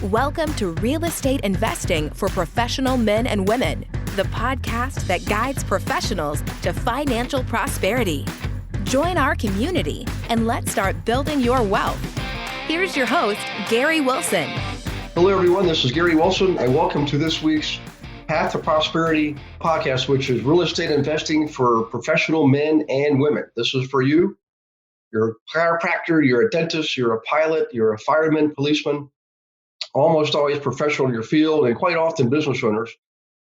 Welcome to Real Estate Investing for Professional Men and Women, the podcast that guides professionals to financial prosperity. Join our community and let's start building your wealth. Here's your host, Gary Wilson. Hello, everyone. This is Gary Wilson, and welcome to this week's Path to Prosperity podcast, which is real estate investing for professional men and women. This is for you. You're a chiropractor, you're a dentist, you're a pilot, you're a fireman, policeman, almost always professional in your field, and quite often business owners.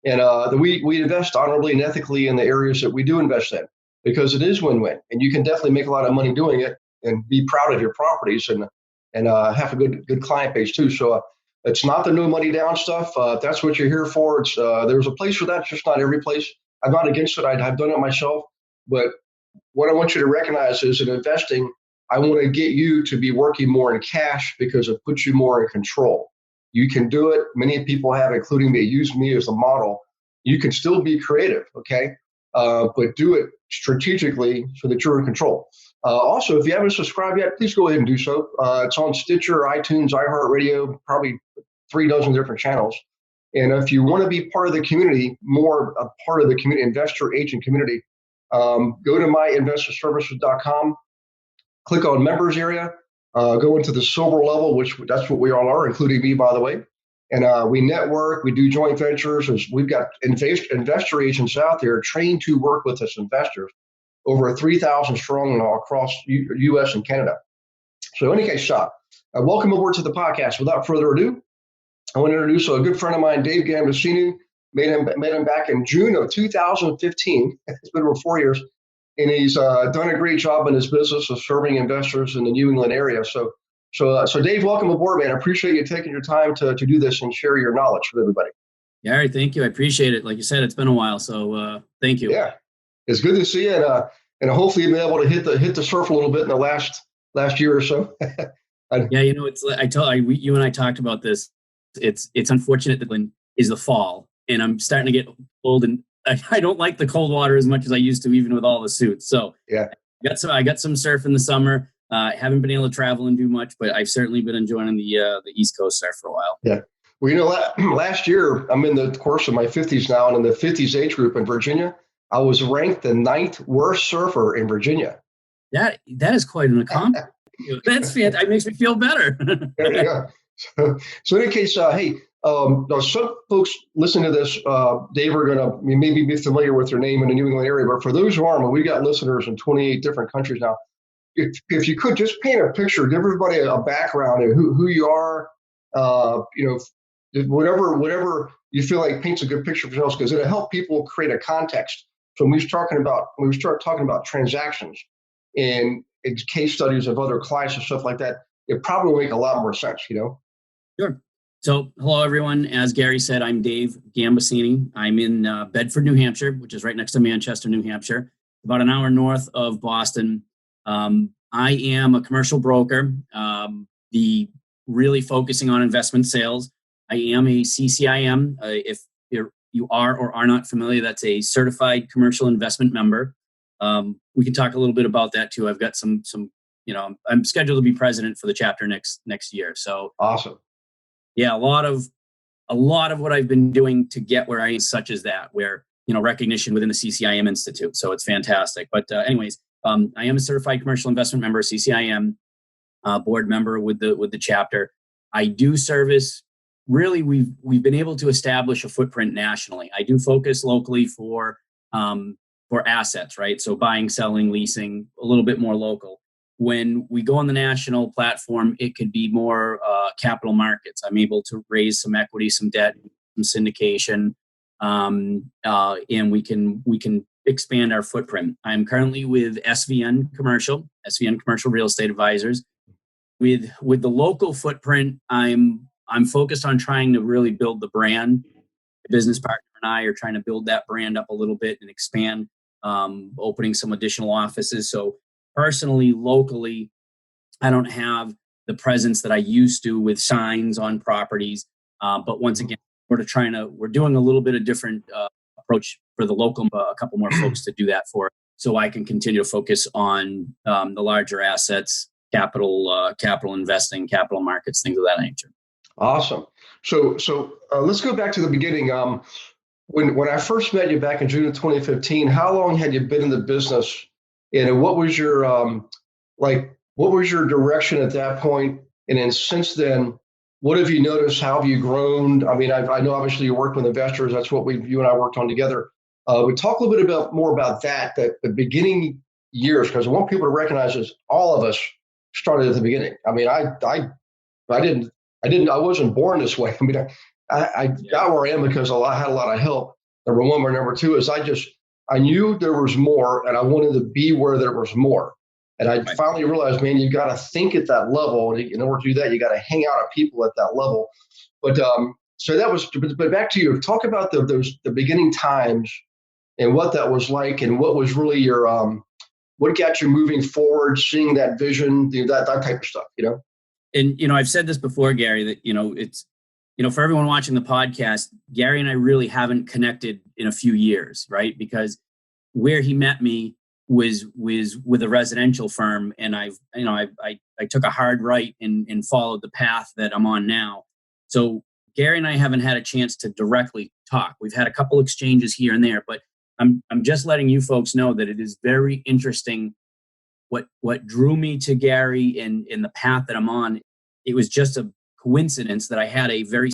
And we invest honorably and ethically in the areas that we do invest in, because it is win-win, and you can definitely make a lot of money doing it and be proud of your properties and have a good client base too. So it's not the no money down stuff. If that's what you're here for, it's there's a place for that. It's just not every place. I'm not against it. I've done it myself. But what I want you to recognize is in investing, I want to get you to be working more in cash because it puts you more in control. You can do it. Many people have, including me, used me as a model. You can still be creative, okay? But do it strategically so that you're in control. Also, if you haven't subscribed yet, please go ahead and do so. It's on Stitcher, iTunes, iHeartRadio, probably 3 dozen different channels. And if you want to be part of the community, more a part of the community, investor agent community, go to myinvestorservices.com, click on members area, go into the silver level, which that's what we all are, including me, by the way. And we network, we do joint ventures. We've got investor agents out there trained to work with us investors, over 3,000 strong across U.S. and Canada. So in any case, welcome aboard to the podcast. Without further ado, I want to introduce a good friend of mine, Dave Gambaccini. Met him back in June of 2015. It's been over 4 years. And he's done a great job in his business of serving investors in the New England area. So Dave, welcome aboard, man. I appreciate you taking your time to do this and share your knowledge with everybody. Gary, thank you. I appreciate it. Like you said, it's been a while, so thank you. Yeah, it's good to see you, and hopefully you've been able to hit the surf a little bit in the last year or so. Yeah, it's you and I talked about this. It's unfortunate that when is the fall, and I'm starting to get old, and I don't like the cold water as much as I used to, even with all the suits. So yeah, I got some surf in the summer. Haven't been able to travel and do much, but I've certainly been enjoying the East Coast surf for a while. Yeah. Well, last year, I'm in the course of my 50s now, and in the 50s age group in Virginia, I was ranked the 9th worst surfer in Virginia. That is quite an accomplishment. That's fantastic. That makes me feel better. Yeah. So in any case, hey, some folks listening to this, Dave, are going to maybe be familiar with their name in the New England area, but for those who aren't, we got listeners in 28 different countries now. If you could just paint a picture, give everybody a background of who you are, whatever you feel like paints a good picture for yourselves, because it'll help people create a context. So when we start talking about transactions and case studies of other clients and stuff like that, it probably will make a lot more sense, Sure. So, hello, everyone. As Gary said, I'm Dave Gambaccini. I'm in Bedford, New Hampshire, which is right next to Manchester, New Hampshire, about an hour north of Boston. I am a commercial broker, really focusing on investment sales. I am a CCIM. If you are or are not familiar, that's a certified commercial investment member. We can talk a little bit about that too. I've got some. I'm scheduled to be president for the chapter next year. So awesome. Yeah, a lot of what I've been doing to get where I am, such as that, where recognition within the CCIM Institute. So it's fantastic. But anyways, I am a certified commercial investment member, CCIM, board member with the chapter. I do service. Really, we've been able to establish a footprint nationally. I do focus locally for assets, right? So buying, selling, leasing, a little bit more local. When we go on the national platform, it could be more capital markets. I'm able to raise some equity, some debt, some syndication, and we can expand our footprint. I'm currently with SVN Commercial Real Estate Advisors. With the local footprint, I'm focused on trying to really build the brand. The business partner and I are trying to build that brand up a little bit and expand, opening some additional offices. So personally, locally, I don't have the presence that I used to with signs on properties. But once again, we're doing a little bit of different approach for the local, a couple more folks to do that for, so I can continue to focus on the larger assets, capital investing, capital markets, things of that nature. Awesome. So let's go back to the beginning. When I first met you back in June of 2015, how long had you been in the business? And what was your what was your direction at that point? And then since then, what have you noticed? How have you grown? I mean, I know obviously you work with investors. That's what you and I worked on together. We talk a little bit more about that, the beginning years, because I want people to recognize this. All of us started at the beginning. I mean, I wasn't born this way. I mean, I got where I am because I had a lot of help. Number one, or number two is I knew there was more, and I wanted to be where there was more. And I finally realized, man, you got to think at that level. And in order to do that, you got to hang out with people at that level. But so that was. But back to you. Talk about the beginning times and what that was like, and what was really your what got you moving forward, seeing that vision, that type of stuff. And I've said this before, Gary, that it's for everyone watching the podcast, Gary and I really haven't connected in a few years, right? Because where he met me was with a residential firm, and I took a hard right and followed the path that I'm on now. So Gary and I haven't had a chance to directly talk. We've had a couple exchanges here and there, but I'm just letting you folks know that it is very interesting what drew me to Gary and the path that I'm on. It was just a coincidence that I had a very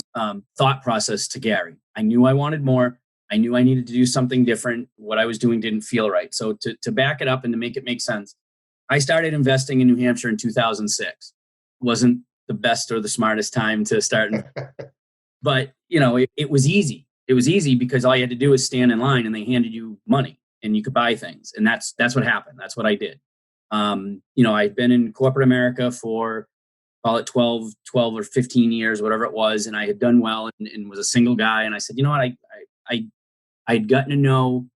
thought process to Gary. I knew I wanted more. I knew I needed to do something different. What I was doing didn't feel right. So to back it up and to make it make sense, I started investing in New Hampshire in 2006. Wasn't the best or the smartest time to start. But, it was easy. It was easy because all you had to do was stand in line and they handed you money and you could buy things. And that's what happened. That's what I did. I'd been in corporate America for, call it 12 or 15 years, whatever it was. And I had done well and was a single guy. And I said, you know what, I'd gotten to know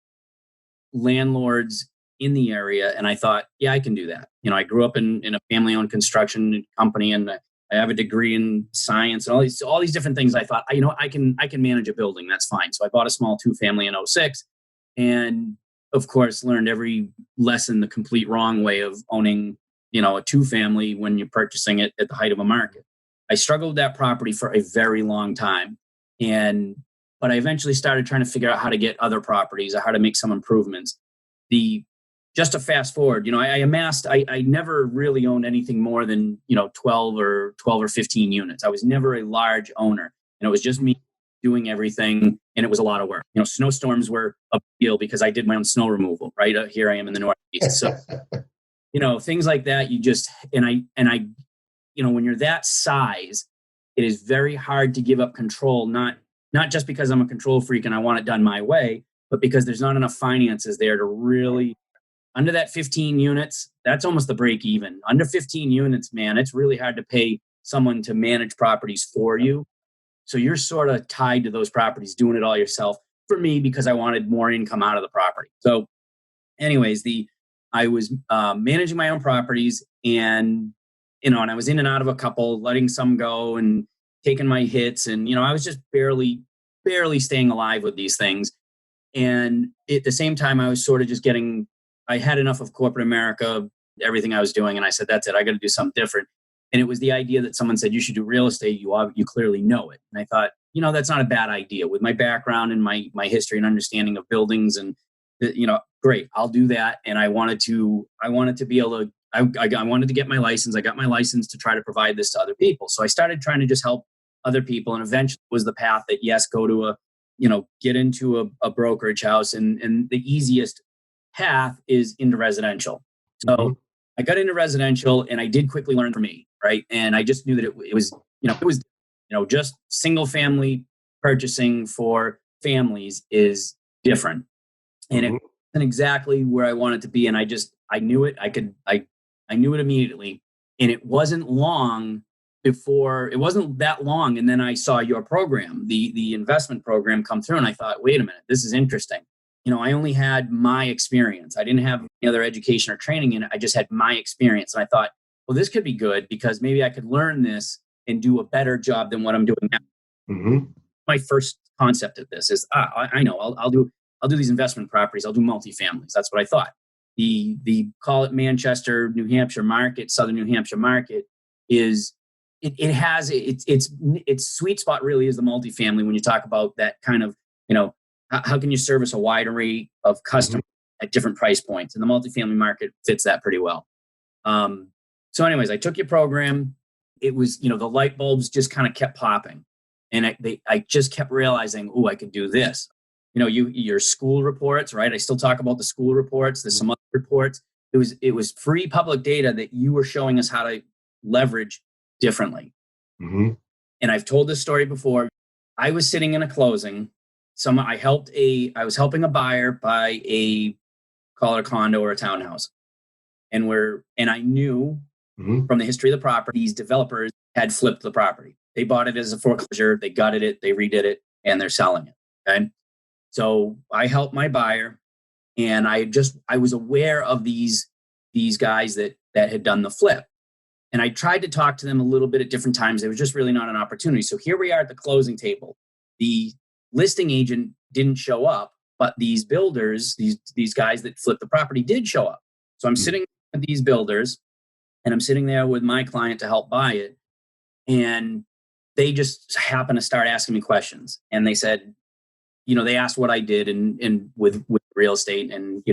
landlords in the area. And I thought, yeah, I can do that. I grew up in a family-owned construction company, and I have a degree in science and all these different things. I thought, I can manage a building. That's fine. So I bought a small 2-family in 2006, and of course learned every lesson the complete wrong way of owning, a 2-family when you're purchasing it at the height of a market. I struggled with that property for a very long time. But I eventually started trying to figure out how to get other properties or how to make some improvements. Just to fast forward, I never really owned anything more than, 12 or 15 units. I was never a large owner, and it was just me doing everything. And it was a lot of work. Snowstorms were a big deal because I did my own snow removal, right? Here I am in the Northeast. So, things like that, when you're that size, it is very hard to give up control, not just because I'm a control freak and I want it done my way, but because there's not enough finances there to really, under that 15 units, that's almost the break even. Under 15 units, man, it's really hard to pay someone to manage properties for you. So you're sort of tied to those properties, doing it all yourself. For me, because I wanted more income out of the property. So anyways, I was managing my own properties, and I was in and out of a couple, letting some go and taking my hits, and I was just barely staying alive with these things. And at the same time, I was sort of just I had enough of corporate America, everything I was doing, and I said, that's it, I got to do something different. And it was the idea that someone said, you should do real estate. You clearly know it. And I thought, that's not a bad idea. With my background and my history and understanding of buildings, and great, I'll do that. And I wanted to be able to, I wanted to get my license. I got my license to try to provide this to other people. So I started trying to just help other people. And eventually was the path that, yes, go to get into a brokerage house. And the easiest path is into residential. So I got into residential, and I did quickly learn for me, right? And I just knew that it was just single family purchasing for families is different. And it wasn't exactly where I wanted to be. And I knew it. I knew it immediately. And it wasn't that long. And then I saw your program, the investment program, come through. And I thought, wait a minute, this is interesting. I only had my experience. I didn't have any other education or training in it. I just had my experience. And I thought, well, this could be good because maybe I could learn this and do a better job than what I'm doing now. My first concept of this is, I know, I'll do these investment properties. I'll do multifamilies. That's what I thought. The call it Manchester, New Hampshire market, Southern New Hampshire market is it has its sweet spot really is the multifamily when you talk about that kind of, how can you service a wide array of customers at different price points, and the multifamily market fits that pretty well. So anyways, I took your program. It was, the light bulbs just kind of kept popping, and I just kept realizing, I could do this. Your school reports, right? I still talk about the school reports. There's some other reports. It was free public data that you were showing us how to leverage differently. Mm-hmm. And I've told this story before. I was sitting in a closing. I was helping a buyer buy call it a condo or a townhouse. And I knew from the history of the property, these developers had flipped the property. They bought it as a foreclosure, they gutted it, they redid it, and they're selling it. Okay. So I helped my buyer, and I was aware of these guys that had done the flip. And I tried to talk to them a little bit at different times. There was just really not an opportunity. So here we are at the closing table. The listing agent didn't show up, but these builders, these guys that flipped the property did show up. So I'm sitting with these builders, and I'm sitting there with my client to help buy it. And they just happened to start asking me questions. And they said, they asked what I did and with real estate. And,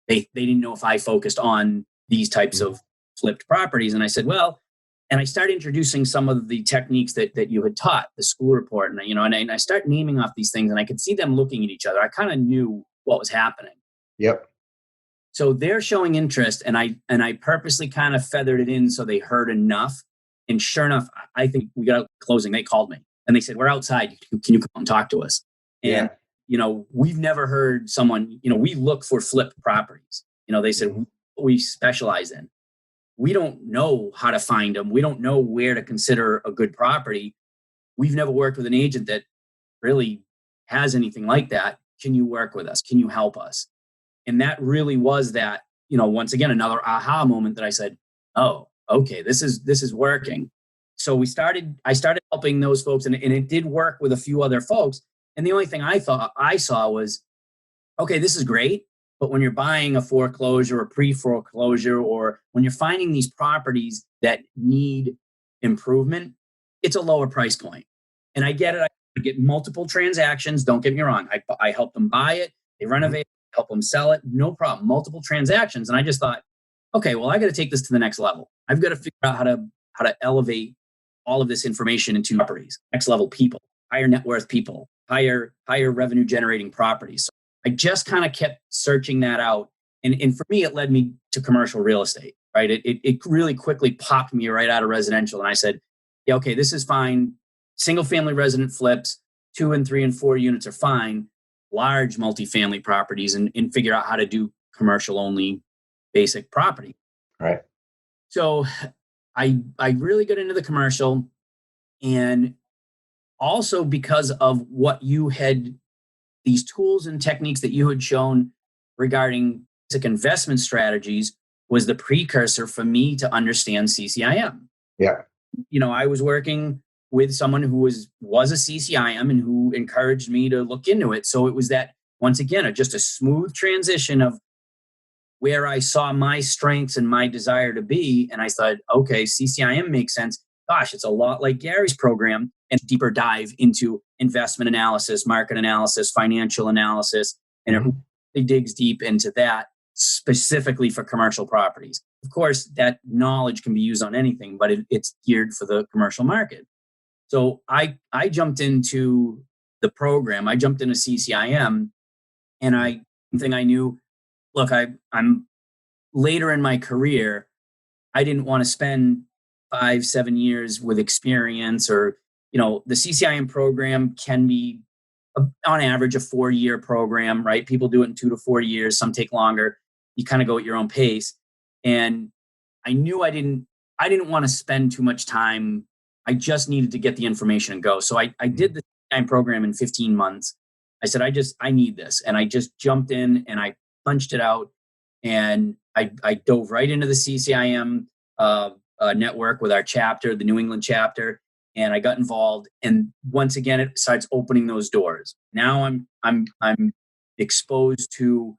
they didn't know if I focused on these types of flipped properties. And I said, well, and I started introducing some of the techniques that you had taught, the school report. And, and I start naming off these things, and I could see them looking at each other. I kind of knew what was happening. Yep. So they're showing interest, and I purposely kind of feathered it in so they heard enough. And sure enough, I think we got out closing. They called me and they said, "We're outside. Can you come and talk to us?" And, we've never heard someone, we look for flipped properties. They said, we specialize in. We don't know how to find them. We don't know where to consider a good property. We've never worked with an agent that really has anything like that. Can you work with us? Can you help us? And that really was that, once again, another aha moment that I said, oh, okay, this is working. So I started helping those folks, and it did work with a few other folks. And the only thing I saw was, okay, this is great. But when you're buying a foreclosure or pre-foreclosure, or when you're finding these properties that need improvement, it's a lower price point. And I get it. I get multiple transactions. Don't get me wrong. I help them buy it. They renovate it, help them sell it. No problem. Multiple transactions. And I just thought, okay, well, I got to take this to the next level. I've got to figure out how to elevate all of this information into properties, next level people, higher net worth people, higher revenue generating properties. So I just kind of kept searching that out. And for me, it led me to commercial real estate, right? It really quickly popped me right out of residential. And I said, yeah, okay, this is fine. Single family resident flips, 2 and 3 and 4 units are fine. Large multifamily properties, and figure out how to do commercial only basic property. Right. So I really got into the commercial, and also because of what you had, these tools and techniques that you had shown regarding basic investment strategies was the precursor for me to understand CCIM. Yeah. I was working with someone who was a CCIM and who encouraged me to look into it. So it was that, once again, just a smooth transition of where I saw my strengths and my desire to be. And I thought, okay, CCIM makes sense. Gosh, it's a lot like Gary's program, and deeper dive into investment analysis, market analysis, financial analysis. And it really digs deep into that specifically for commercial properties. Of course, that knowledge can be used on anything, but it's geared for the commercial market. So I jumped into the program. I jumped into CCIM, and one thing I knew, look, I'm later in my career. I didn't want to spend 5-7 years with experience, or, the CCIM program can be on average a 4-year program, right? People do it in 2 to 4 years. Some take longer. You kind of go at your own pace. And I knew I didn't want to spend too much time. I just needed to get the information and go. So I did the CCIM program in 15 months. I said, I need this. And I just jumped in and I punched it out. And I dove right into the CCIM network with our chapter, the New England chapter. And I got involved. And once again, it starts opening those doors. Now I'm exposed to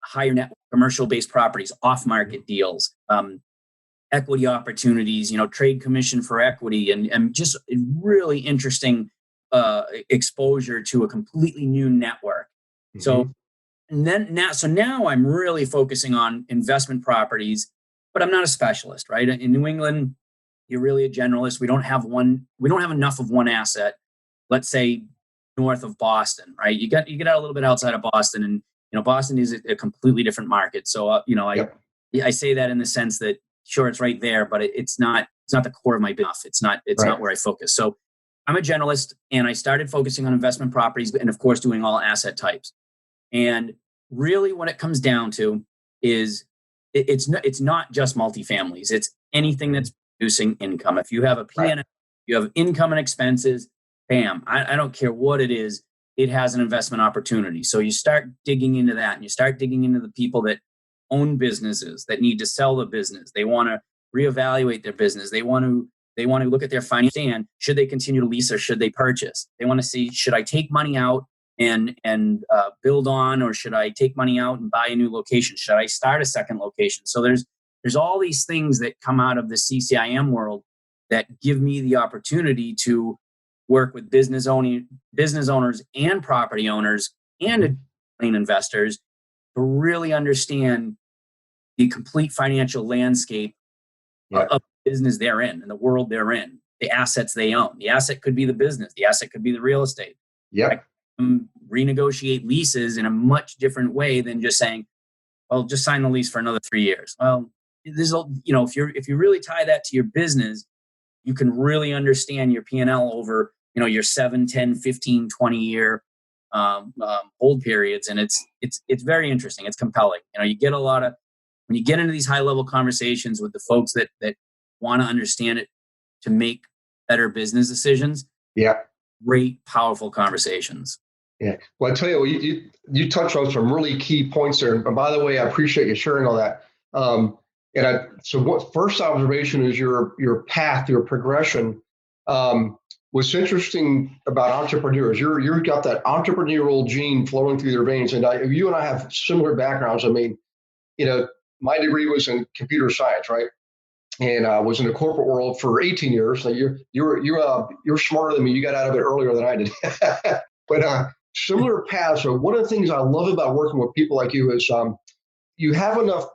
higher net commercial based properties, off market deals, equity opportunities, trade commission for equity, and just really interesting exposure to a completely new network. Mm-hmm. So now I'm really focusing on investment properties, but I'm not a specialist, right? In New England, you're really a generalist. We don't have enough of one asset. Let's say north of Boston, right? You get out a little bit outside of Boston, and Boston is a completely different market. So Yep. I say that in the sense that sure, it's right there, but it's not the core of my business. It's not where I focus. So I'm a generalist, and I started focusing on investment properties, and of course doing all asset types. And really what it comes down to is it's not just multifamilies. It's anything that's producing income. If you have a P&L, you have income and expenses, bam, I don't care what it is, it has an investment opportunity. So you start digging into that, and you start digging into the people that own businesses that need to sell the business. They want to reevaluate their business. They want to look at their finance, and should they continue to lease or should they purchase? They want to see, should I take money out and build on, or should I take money out and buy a new location? Should I start a second location? So there's all these things that come out of the CCIM world that give me the opportunity to work with business owners and property owners and investors to really understand the complete financial landscape of the business they're in and the world they're in, the assets they own. The asset could be the business. The asset could be the real estate. Yeah. Renegotiate leases in a much different way than just saying, well, just sign the lease for another 3 years. Well, if you really tie that to your business, you can really understand your P&L over, your 7, 10, 15, 20 year hold periods. And it's very interesting. It's compelling. You get when you get into these high level conversations with the folks that want to understand it to make better business decisions. Yeah. Great, powerful conversations. Yeah. Well, I tell you, you touched on some really key points there. And by the way, I appreciate you sharing all that. So what first observation is your path, your progression. What's interesting about entrepreneurs, you've got that entrepreneurial gene flowing through your veins. And you and I have similar backgrounds. I mean, my degree was in computer science, right? And I was in the corporate world for 18 years. So you're smarter than me. You got out of it earlier than I did. But similar paths. So one of the things I love about working with people like you is you have enough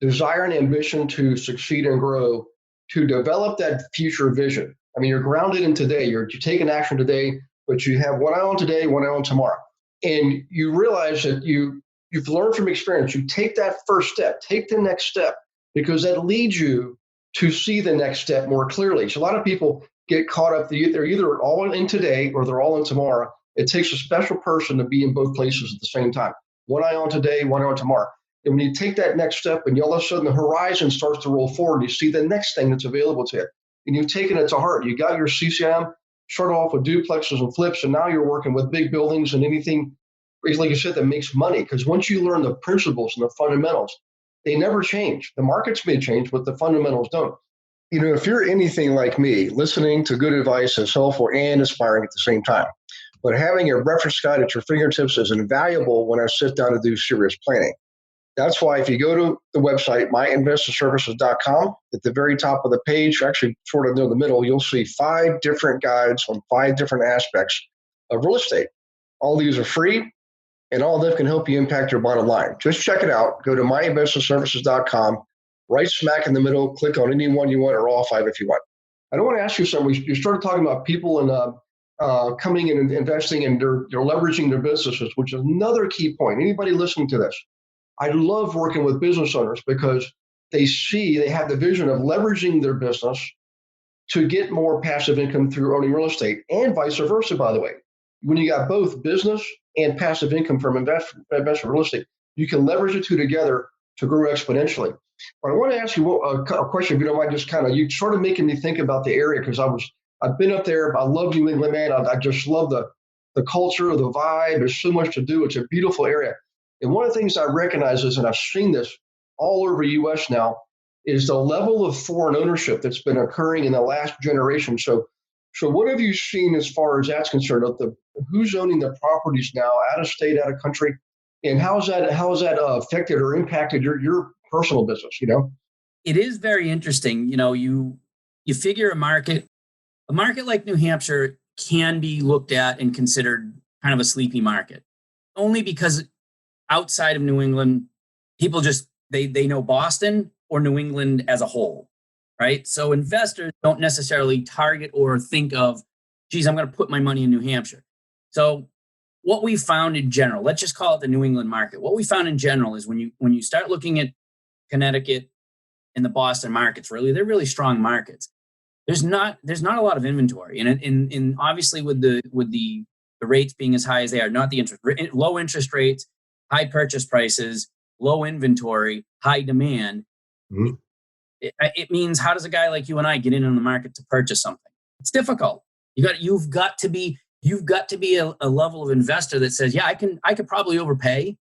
desire and ambition to succeed and grow, to develop that future vision. I mean, you're grounded in today. You're taking action today, but you have one eye on today, one eye on tomorrow. And you realize that you've learned from experience. You take that first step, take the next step, because that leads you to see the next step more clearly. So a lot of people get caught up. They're either all in today or they're all in tomorrow. It takes a special person to be in both places at the same time. One eye on today, one eye on tomorrow. And when you take that next step and all of a sudden the horizon starts to roll forward, you see the next thing that's available to you. And you've taken it to heart. You got your CCIM, started off with duplexes and flips, and now you're working with big buildings and anything, like you said, that makes money. Because once you learn the principles and the fundamentals, they never change. The markets may change, but the fundamentals don't. If you're anything like me, listening to good advice is helpful and inspiring at the same time. But having a reference guide at your fingertips is invaluable when I sit down to do serious planning. That's why if you go to the website, myinvestorservices.com, at the very top of the page, actually sort of near the middle, you'll see 5 different guides on 5 different aspects of real estate. All these are free, and all of them can help you impact your bottom line. Just check it out. Go to myinvestorservices.com, right smack in the middle, click on any one you want or all 5 if you want. I don't want to ask you something. You started talking about people and coming in and investing, and they're leveraging their businesses, which is another key point. Anybody listening to this, I love working with business owners because they have the vision of leveraging their business to get more passive income through owning real estate, and vice versa, by the way. When you got both business and passive income from investment real estate, you can leverage the two together to grow exponentially. But I want to ask you a question, if you don't mind, just you sort of making me think about the area, because I've been up there. I love New England, man. I just love the culture, the vibe. There's so much to do. It's a beautiful area. And one of the things I recognize is, and I've seen this all over the U.S. now, is the level of foreign ownership that's been occurring in the last generation. So what have you seen as far as that's concerned? Who's owning the properties now, out of state, out of country, and how has that affected or impacted your personal business? it is very interesting. You figure a market like New Hampshire can be looked at and considered kind of a sleepy market, only because outside of New England, people just they know Boston or New England as a whole, right? So investors don't necessarily target or think of, geez, I'm going to put my money in New Hampshire. So what we found in general, let's just call it the New England market. What we found in general is when you start looking at Connecticut and the Boston markets, they're really strong markets. There's not a lot of inventory, and in obviously with the rates being as high as they are, not the low interest rates, high purchase prices, low inventory, high demand. Mm-hmm. It means, how does a guy like you and I get in the market to purchase something? It's difficult. You've got to be a level of investor that says, yeah, I could probably overpay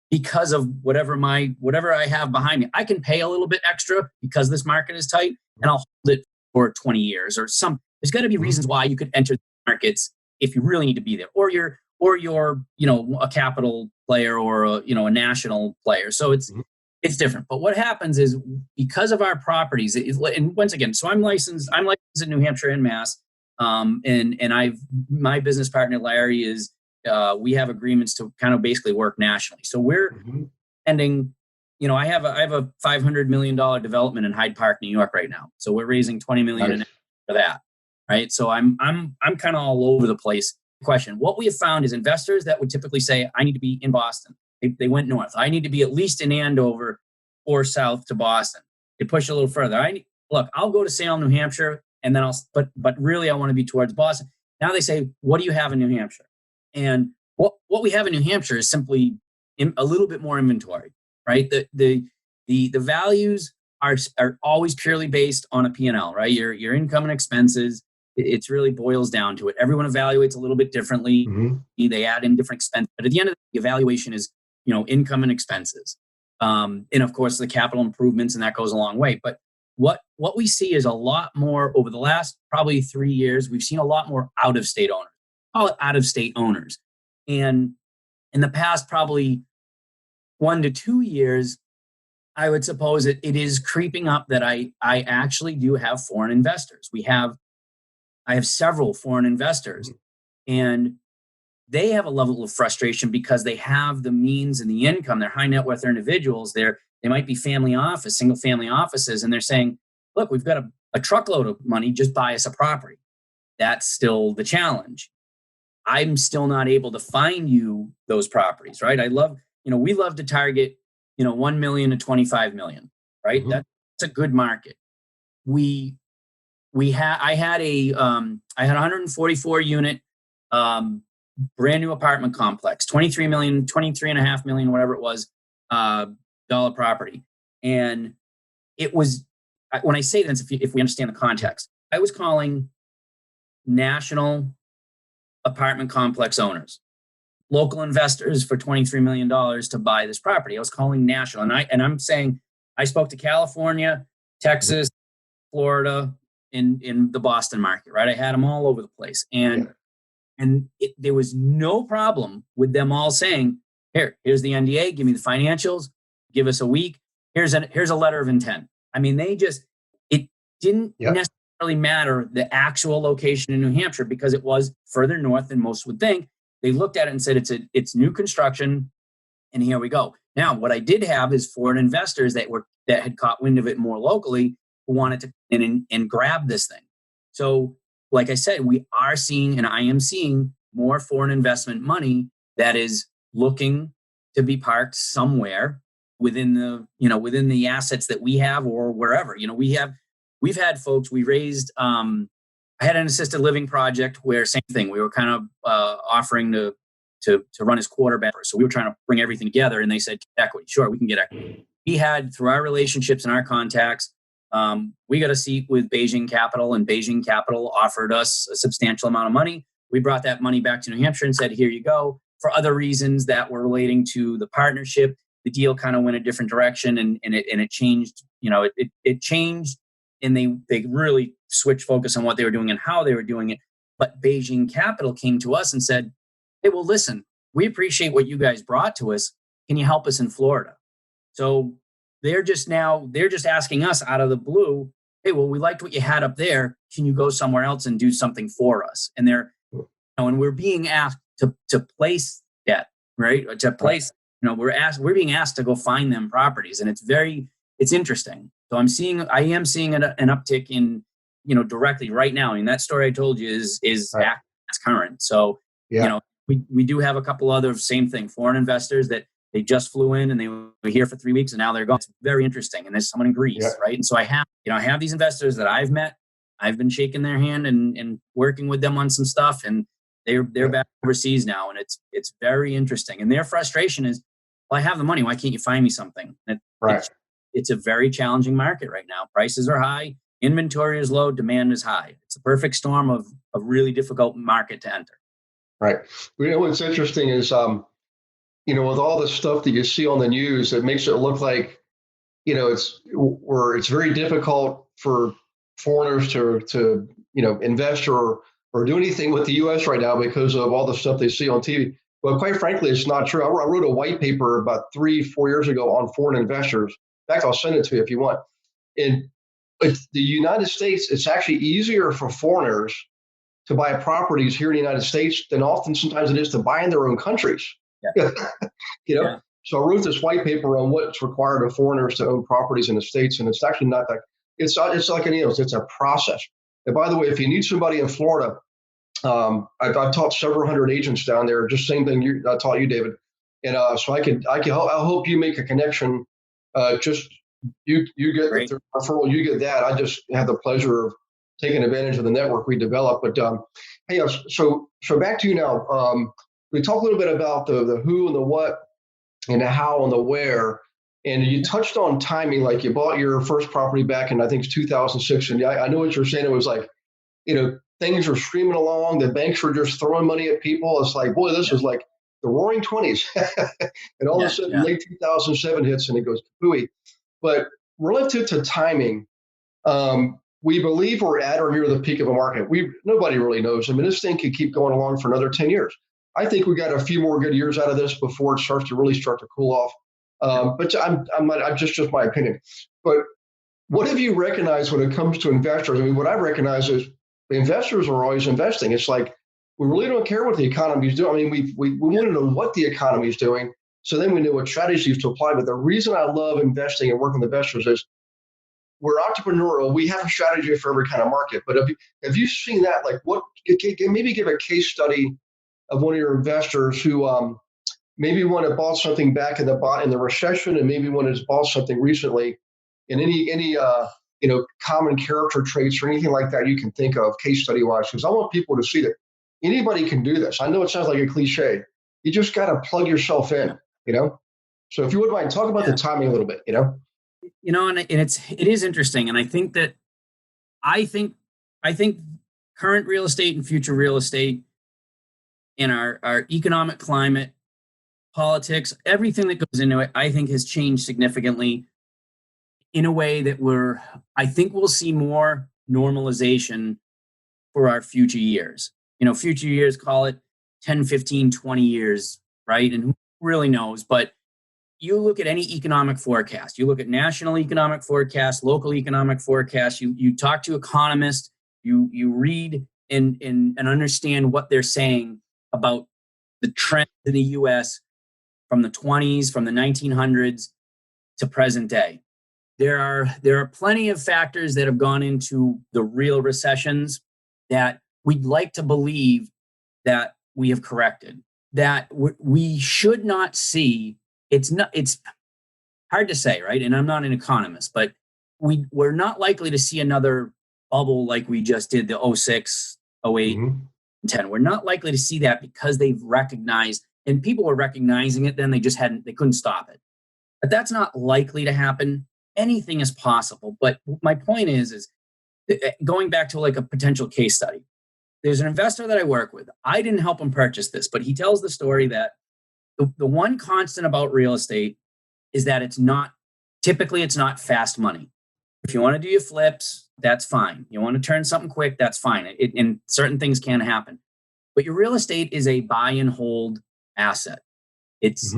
because of whatever I have behind me. I can pay a little bit extra because this market is tight, and I'll hold it for 20 years or some. There's got to be reasons why you could enter the markets if you really need to be there, or you're a capital player or a national player. So it's different. But what happens is, because of our properties, and once again, so I'm licensed in New Hampshire and Mass, and my business partner Larry is we have agreements to kind of basically work nationally. So we're ending. I have a $500 million development in Hyde Park, New York right now. So we're raising $20 million for that, right? So I'm kind of all over the place. Question: what we have found is investors that would typically say, I need to be in Boston. They went north. I need to be at least in Andover or south to Boston. They push a little further. I'll go to Salem, New Hampshire, and then but really I want to be towards Boston. Now they say, what do you have in New Hampshire? And what we have in New Hampshire is simply a little bit more inventory. Right, the values are always purely based on a P&L, right? Your income and expenses. It's really boils down to it. Everyone evaluates a little bit differently. Mm-hmm. They add in different expenses, but at the end of the evaluation is income and expenses, and of course the capital improvements, and that goes a long way. But what we see is a lot more over the last probably 3 years. We've seen a lot more out of state owners, and in the past probably 1 to 2 years, I would suppose it is creeping up that I actually do have foreign investors. I have several foreign investors, and they have a level of frustration because they have the means and the income. They're high net worth individuals. They might be single family offices, and they're saying, look, we've got a truckload of money, just buy us a property. That's still the challenge. I'm still not able to find you those properties, right? We love to target, 1 million to 25 million, right? Mm-hmm. That's a good market. I had a 144 unit, brand new apartment complex, 23.5 million, whatever it was, dollar property. And it was, when I say this, if we understand the context, I was calling national apartment complex owners, local investors for $23 million to buy this property. I was calling national, and I'm saying I spoke to California, Texas, Florida, in the Boston market, right? I had them all over the place, and there was no problem with them all saying, here's the NDA, give me the financials, give us a week. Here's a letter of intent. I mean, it didn't necessarily matter the actual location in New Hampshire because it was further north than most would think. They looked at it and said, it's new construction, and here we go. Now, what I did have is foreign investors that had caught wind of it more locally, who wanted to come in and grab this thing. So, like I said, we are seeing, and I am seeing, more foreign investment money that is looking to be parked somewhere within the assets that we have or wherever. We've had folks. We raised. I had an assisted living project where same thing. We were kind of offering to run as quarterback. So we were trying to bring everything together, and they said equity. Sure, we can get equity. We had, through our relationships and our contacts, we got a seat with Beijing Capital, and Beijing Capital offered us a substantial amount of money. We brought that money back to New Hampshire and said, here you go. For other reasons that were relating to the partnership, the deal kind of went a different direction, and it changed. It changed, and they really switched focus on what they were doing and how they were doing it. But Beijing Capital came to us and said, hey, well, listen, we appreciate what you guys brought to us. Can you help us in Florida? So they're just asking us out of the blue, hey, well, we liked what you had up there. Can you go somewhere else and do something for us? And and we're being asked to place debt, right? To place, we're being asked to go find them properties, and it's interesting. So I am seeing an uptick in, directly right now. I mean, that story I told you is right. that's current. So, we do have a couple other same thing, foreign investors that they just flew in and they were here for 3 weeks and now they're gone. It's very interesting. And there's someone in Greece, right? And so I have these investors that I've met. I've been shaking their hand and working with them on some stuff, and they're back overseas now, and it's very interesting. And their frustration is, well, I have the money. Why can't you find me something? It's a very challenging market right now. Prices are high, inventory is low, demand is high. It's a perfect storm of a really difficult market to enter. Right. What's interesting is, with all the stuff that you see on the news, it makes it look like, it's very difficult for foreigners to invest or do anything with the U.S. right now because of all the stuff they see on TV. But quite frankly, it's not true. I wrote a white paper about 3-4 years ago on foreign investors. In fact, I'll send it to you if you want. In the United States, it's actually easier for foreigners to buy properties here in the United States than sometimes it is to buy in their own countries. Yeah. So I wrote this white paper on what's required of foreigners to own properties in the States, and it's actually not that. It's like anything else. It's a process. And by the way, if you need somebody in Florida, I've taught several hundred agents down there. Just same thing I taught you, David. And so I'll help you make a connection. Just you get the referral, you get that. I just have the pleasure of taking advantage of the network we developed. But hey, so back to you now. We talked a little bit about the who and the what and the how and the where. And you touched on timing, like you bought your first property back in, I think it's 2006. And I know what you're saying. It was like, things are streaming along. The banks were just throwing money at people. It's like, boy, this was like the roaring 20s. And all of a sudden, late 2007 hits and it goes kapooey. But relative to timing, we believe we're at or near the peak of a market. Nobody really knows. I mean, this thing could keep going along for another 10 years. I think we got a few more good years out of this before it starts to cool off. But I'm just my opinion. But what have you recognized when it comes to investors? I mean, what I recognize is investors are always investing. It's like we really don't care what the economy is doing. I mean, we want to know what the economy is doing, so then we know what strategies to apply. But the reason I love investing and working with investors is we're entrepreneurial. We have a strategy for every kind of market. But have you seen that? Like, maybe give a case study of one of your investors who maybe one that bought something back in the recession, and maybe one that's bought something recently, and any common character traits or anything like that you can think of case study wise, because I want people to see that anybody can do this. I know it sounds like a cliche. You just got to plug yourself in, So if you wouldn't mind, talk about the timing a little bit, and it is interesting, and I think current real estate and future real estate and our economic climate, politics, everything that goes into it, I think has changed significantly in a way that I think we'll see more normalization for our future years. Future years, call it 10, 15, 20 years, right? And who really knows? But you look at any economic forecast, you look at national economic forecast, local economic forecast, you talk to economists, you read and understand what they're saying about the trend in the U.S. from the 20s, from the 1900s to present day. There are plenty of factors that have gone into the real recessions that we'd like to believe that we have corrected, that we should not see. It's hard to say, right? And I'm not an economist, but we're not likely to see another bubble like we just did the 06, 08, 10. We're not likely to see that because they've recognized, and people were recognizing it then, they couldn't stop it. But that's not likely to happen. Anything is possible. But my point is going back to like a potential case study. There's an investor that I work with. I didn't help him purchase this, but he tells the story that the one constant about real estate is that it's not fast money. If you want to do your flips, that's fine. You want to turn something quick, that's fine. And certain things can happen. But your real estate is a buy and hold asset. It's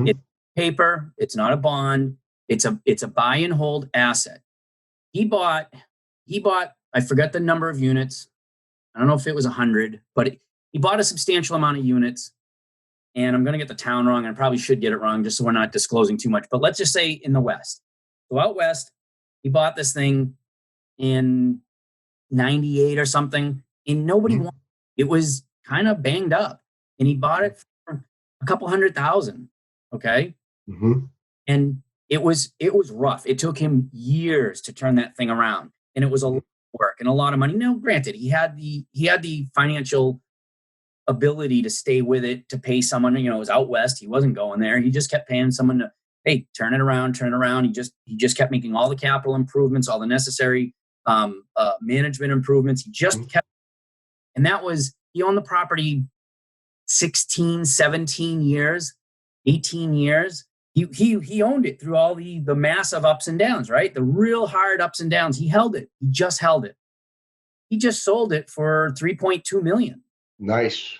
paper. It's not a bond. It's a buy and hold asset. He bought, I forgot the number of units. I don't know if it was 100, but he bought a substantial amount of units. And I'm going to get the town wrong. And I probably should get it wrong just so we're not disclosing too much. But let's just say in the West. So out West, he bought this thing in 98 or something. And nobody wanted it. It was kind of banged up. And he bought it for a couple $100,000. Okay. And it was rough. It took him years to turn that thing around. And it was a lot of work and a lot of money. Now, granted, he had the financial ability to stay with it, to pay someone. It was out West. He wasn't going there. He just kept paying someone to, hey, turn it around. He just kept making all the capital improvements, all the necessary management improvements. He just kept, and he owned the property 16, 17 years, 18 years. He owned it through all the massive ups and downs, right? The real hard ups and downs. He held it. He just held it. He just sold it for $3.2 million. Nice.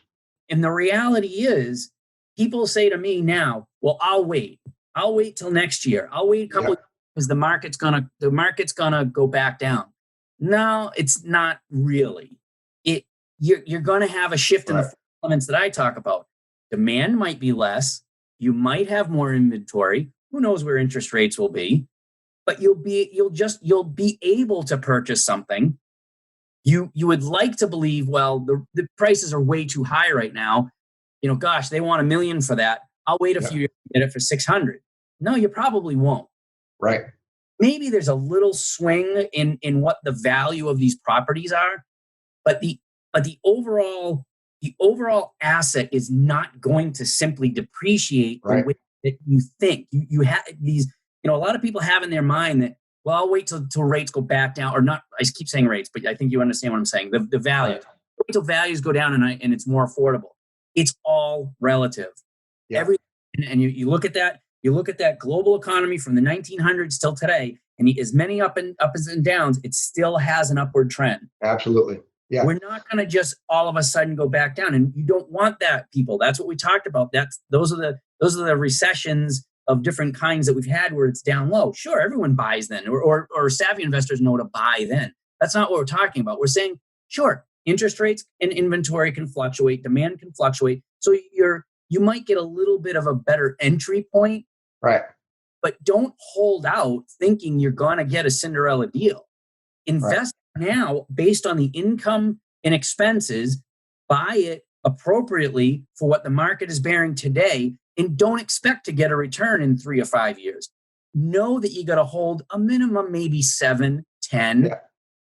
And the reality is, people say to me now, well, I'll wait till next year. I'll wait a couple of years because the market's gonna go back down. No, it's not really. You're gonna have a shift in the elements that I talk about. Demand might be less. You might have more inventory. Who knows where interest rates will be? But you'll be able to purchase something. You would like to believe, well, the prices are way too high right now. Gosh, they want $1 million for that. I'll wait a few years to get it for 600. No, you probably won't. Right. Maybe there's a little swing in what the value of these properties are, but the overall asset is not going to simply depreciate the way that you think. You have these, a lot of people have in their mind that, well, I'll wait till rates go back down, or not. I keep saying rates, but I think you understand what I'm saying. The value. Wait till values go down and it's more affordable. It's all relative. Yeah. And you look at that. You look at that global economy from the 1900s till today, and as many ups and downs, it still has an upward trend. Absolutely. Yeah. We're not going to just all of a sudden go back down, and you don't want that, people. That's what we talked about. Those are the recessions of different kinds that we've had where it's down low. Sure, everyone buys then, or savvy investors know to buy then. That's not what we're talking about. We're saying, sure, interest rates and inventory can fluctuate, demand can fluctuate. So you might get a little bit of a better entry point. Right. But don't hold out thinking you're going to get a Cinderella deal. Invest now based on the income and expenses, buy it appropriately for what the market is bearing today, and don't expect to get a return in 3 or 5 years. Know that you got to hold a minimum, maybe 7, 10,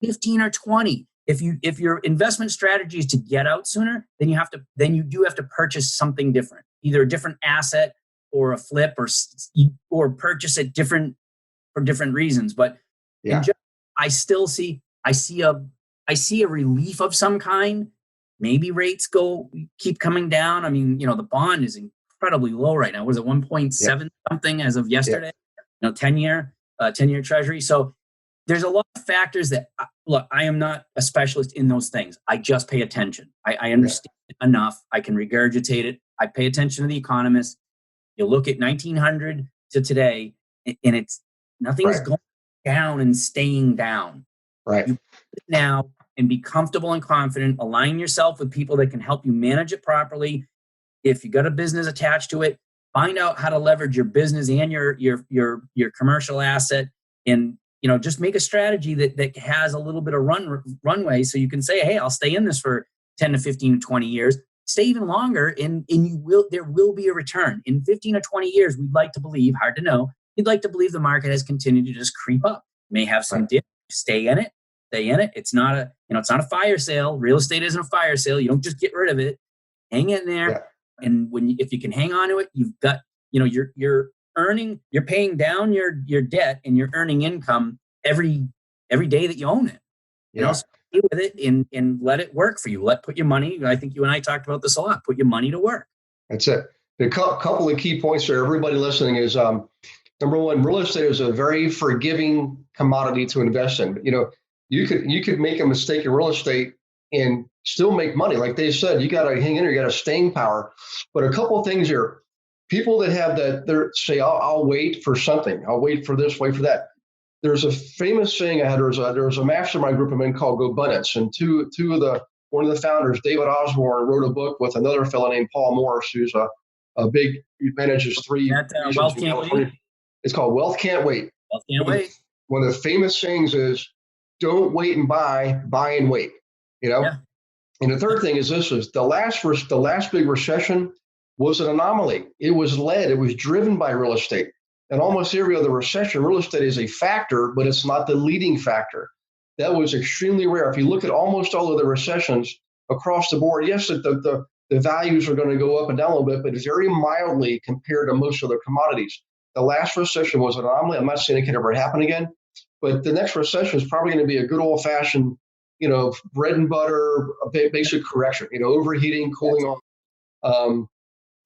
15, or 20. If your investment strategy is to get out sooner, then you do have to purchase something different, either a different asset or a flip, or purchase it for different reasons. But I see a relief of some kind. Maybe rates keep coming down. I mean, the bond is incredibly low right now. Was it 1.7 something as of yesterday? 10-year treasury. So there's a lot of factors that, look, I am not a specialist in those things. I just pay attention. I understand enough. I can regurgitate it. I pay attention to the economists. You look at 1900 to today, and nothing's going down and staying down. Right. You put it now and be comfortable and confident. Align yourself with people that can help you manage it properly. If you got a business attached to it, find out how to leverage your business and your commercial asset, and just make a strategy that has a little bit of runway, so you can say, hey, I'll stay in this for 10 to 15 to 20 years. Stay even longer, and there will be a return. In 15 or 20 years, we'd like to believe, hard to know, we'd like to believe the market has continued to just creep up. May have some dip. Stay in it. It's not a fire sale. Real estate isn't a fire sale. You don't just get rid of it. Hang in there. Yeah. And if you can hang on to it, you've got, you're earning, you're paying down your debt, and you're earning income every day that you own it. So stay with it and let it work for you. Put your money. I think you and I talked about this a lot. Put your money to work. That's it. A couple of key points for everybody listening is, number one, real estate is a very forgiving commodity to invest in. You could make a mistake in real estate and still make money. Like they said, you got to hang in there, you got a staying power. But a couple of things here. people that have that, they say, I'll wait for something. I'll wait for this, wait for that. There's a famous saying I had. There was a mastermind group of men called Go Bunnets, and one of the founders, David Osborne, wrote a book with another fellow named Paul Morris, who's he manages three. Wealth Can't Wait. It's called Wealth Can't Wait. Wealth Can't Wait. One of the famous sayings is, don't wait and buy and wait. Yeah. And the third thing is the last big recession was an anomaly. It was driven by real estate. And almost every other recession, real estate is a factor, but it's not the leading factor. That was extremely rare. If you look at almost all of the recessions across the board, yes, the values are going to go up and down a little bit, but it's very mildly compared to most other commodities. The last recession was an anomaly. I'm not saying it can ever happen again, but the next recession is probably going to be a good old-fashioned, bread and butter, basic correction. Overheating, cooling off.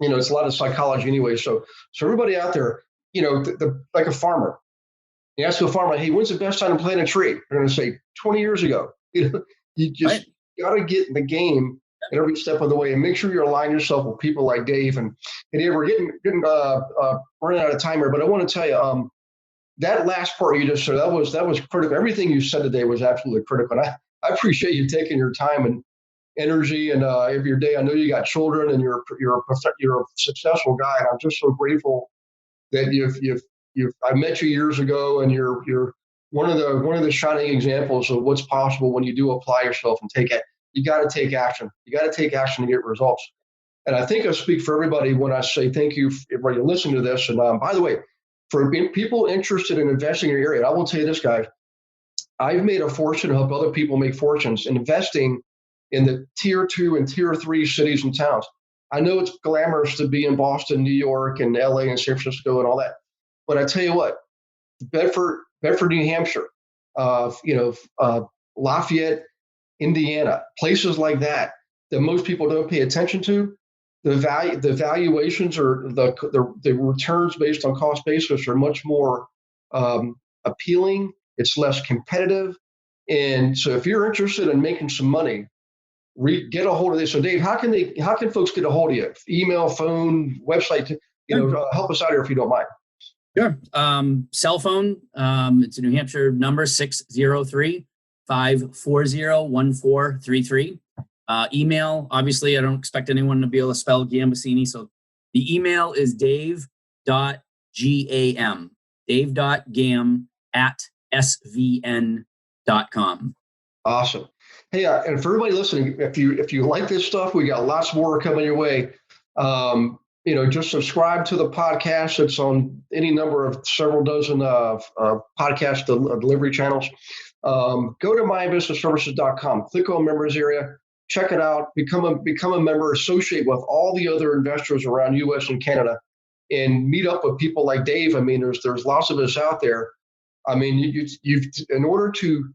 It's a lot of psychology anyway. So everybody out there, like a farmer. You ask a farmer, hey, when's the best time to plant a tree? They're going to say 20 years ago. You just got to get in the game at every step of the way and make sure you align yourself with people like Dave. And Dave, we're getting running out of time here, but I want to tell you, that last part you just said, that was critical. Everything you said today was absolutely critical. And I appreciate you taking your time and energy and of your day. I know you got children and you're a successful guy. And I'm just so grateful that I met you years ago, and you're one of the shining examples of what's possible when you do apply yourself and take it. You got to take action. You got to take action to get results. And I think I speak for everybody when I say thank you, everybody listening to this. And by the way, for people interested in investing in your area, I will tell you this, guys. I've made a fortune to help other people make fortunes investing in the tier 2 and tier 3 cities and towns. I know it's glamorous to be in Boston, New York, and LA, and San Francisco, and all that. But I tell you what, Bedford, New Hampshire, Lafayette, Indiana, places like that most people don't pay attention to. The valuations or the returns based on cost basis are much more appealing. It's less competitive, and so if you're interested in making some money, get a hold of this. So, Dave, how can folks get a hold of you? Email, phone, website? Help us out here if you don't mind. Sure. Cell phone. It's a New Hampshire number, 603-540-1433. Email. Obviously, I don't expect anyone to be able to spell Gambaccini, so the email is dave.gam, dave.gam@svn.com. Awesome. Hey, and for everybody listening, if you like this stuff, we got lots more coming your way. Just subscribe to the podcast. It's on any number of several dozen podcast delivery channels. Go to myinvestmentservices.com, click on members area, check it out, become a member, associate with all the other investors around U.S. and Canada, and meet up with people like Dave. I mean, there's lots of us out there. I mean, you've in order to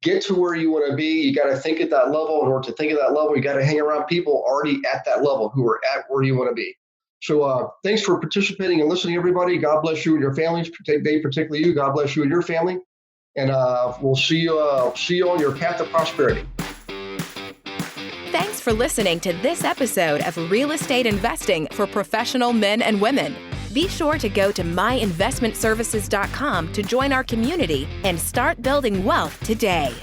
get to where you want to be, you got to think at that level. In order to think at that level, you got to hang around people already at that level who are at where you want to be. So thanks for participating and listening, everybody. God bless you and your families, Dave, particularly you. God bless you and your family. And we'll see you on your path to prosperity. Thanks for listening to this episode of Real Estate Investing for Professional Men and Women. Be sure to go to myinvestmentservices.com to join our community and start building wealth today.